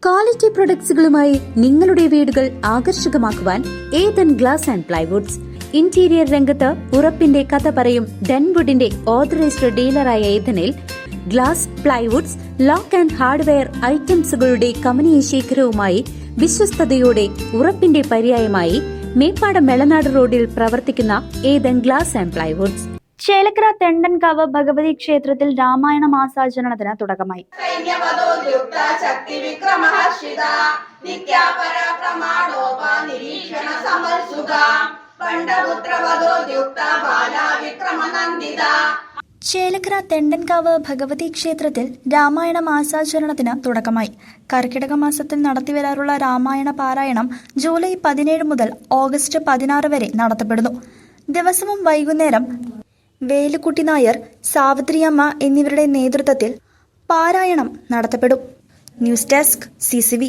Quality പ്രൊഡക്ട്സുകളുമായി നിങ്ങളുടെ വീടുകൾ ആകർഷകമാക്കുവാൻ Ethan glass and plywoods. Interior രംഗത്ത് ഉറപ്പിന്റെ കഥ പറയും ഡെൻവുഡിന്റെ ഓതറൈസ്ഡ് ഡീലറായ ഏതനിൽ glass, plywoods, lock and hardware ഐറ്റംസുകളുടെ കമനീയ ശേഖരവുമായി വിശ്വസ്തയോടെ ഉറപ്പിന്റെ പര്യായമായി മേപ്പാടം മെളനാട് റോഡിൽ പ്രവർത്തിക്കുന്ന Ethan glass and plywoods. Chelakkara Thendankavu Bhagavathi ക്ഷേത്രത്തിൽ രാമായണ മാസാചരണത്തിന് തുടക്കമായി. ചേലക്കര തെണ്ടൻകാവ് ഭഗവതി ക്ഷേത്രത്തിൽ രാമായണ മാസാചരണത്തിന് തുടക്കമായി. കർക്കിടക മാസത്തിൽ നടത്തിവരാറുള്ള രാമായണ പാരായണം ജൂലൈ 17 മുതൽ ഓഗസ്റ്റ് 16 വരെ നടത്തപ്പെടുന്നു. ദിവസവും വൈകുന്നേരം വേലുക്കുട്ടി നായർ, സാവിത്രിയമ്മ എന്നിവരുടെ നേതൃത്വത്തിൽ പാരായണം നടത്തപ്പെടും. News desk CCV.